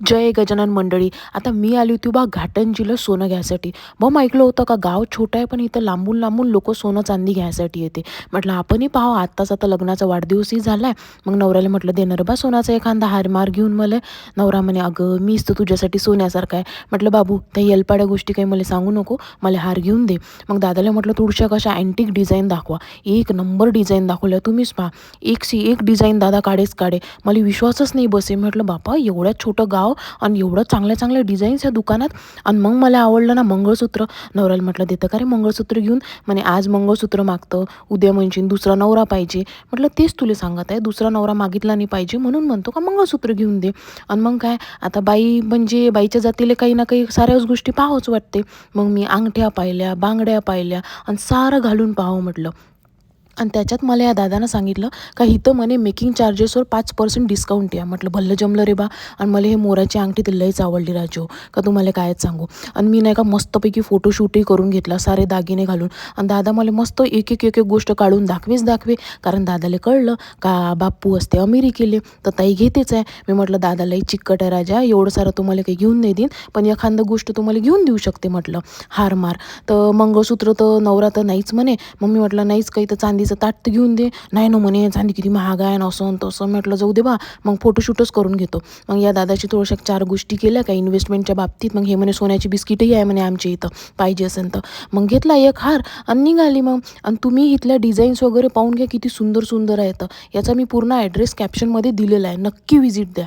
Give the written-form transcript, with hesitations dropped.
जय गजानन मंडळी. आता मी आली होती बा घाटंजीला सोनं घ्यायसाठी. मग ऐकलं होतं का गाव छोटं आहे, पण इथं लांबून लांबून लोकं सोनं चांदी घ्यायसाठी येते. म्हटलं आपणही पाहावं, आत्ताच आता लग्नाचा वाढदिवसही झालाय. मग नवऱ्याला म्हटलं देणार बा सोन्याचा एखादा हारमार घेऊन मला. नवरा म्हणे अगं मीच तर तुझ्यासाठी सोन्यासारखा आहे. म्हटलं बाबू त्या येलपाड्या गोष्टी काही मला सांगू नको, मला हार घेऊन दे. मग दादाला म्हटलं थोड्याशा कशा अँटिक डिझाईन दाखवा. एक नंबर डिझाईन दाखवल्या, तुम्हीच पहा. एक डिझाईन दादा काढेच काढे. मला विश्वासच नाही बसे. म्हटलं बापा एवढ्या छोटं गाव आणि एवढं चांगल्या चांगल्या डिझाईन्स या दुकानात. आणि मग मला आवडलं ना मंगळसूत्र. नवऱ्याला म्हटलं देतं का रे मंगळसूत्र घेऊन. म्हणे आज मंगळसूत्र मागतं, उद्या म्हणशील दुसरा नवरा पाहिजे. म्हटलं तेच तुला सांगत आहे, दुसरा नवरा मागितला नाही पाहिजे म्हणून म्हणतो का मंगळसूत्र घेऊन दे. आणि मग काय, आता बाई म्हणजे बाईच्या जातीला काही ना काही साऱ्याच गोष्टी पाहावंच वाटते. मग मी अंगठ्या पाहिल्या, बांगड्या पाहिल्या आणि सारं घालून पाहावं म्हटलं. आणि त्याच्यात मला या दादानं सांगितलं का इथं म्हणे मेकिंग चार्जेसवर 5% डिस्काउंट आहे. म्हटलं भलं जमलं रे बा. आणि मला हे मोराची अंगठी तर लईच आवडली राजू, का तुम्हाला कायच सांगू. आणि मी नाही का मस्तपैकी फोटोशूटही करून घेतला सारे दागिने घालून. आणि दादा मला मस्त एक गोष्ट काढून दाखवे. कारण दादाला कळलं का बाप्पू असते अमेरिकेले, तर ताई घेतेच आहे. मी म्हटलं दादा लई चिकट आहे राजा, एवढं सारं तुम्हाला काही घेऊन नाही देईन, पण एखादं गोष्ट तुम्हाला घेऊन देऊ शकते म्हटलं. हारमार तर मंगळसूत्र तर नवरा तर नाहीच म्हणे. मग मी म्हटलं नाहीच काही तर चांदीचं ताट तर घेऊन दे. नाही ना म्हणे चांदी किती महाग आहे ना असं तसं. म्हटलं जाऊ दे बा, मग फोटोशूटच करून घेतो. मग या दादाची थोड्याशा 4 गोष्टी केल्या का इन्व्हेस्टमेंटच्या बाबतीत. मग हे म्हणे सोन्याची बिस्किटही आहे म्हणे आमच्या इथं, पाहिजे असेल तर. मग घेतला एक हार आणि निघाली मग. आणि तुम्ही इथल्या डिझाईन्स वगैरे पाहून घ्या किती सुंदर सुंदर आहेत. याचा मी पूर्ण ॲड्रेस कॅप्शनमध्ये दिलेला आहे, नक्की व्हिजिट द्या.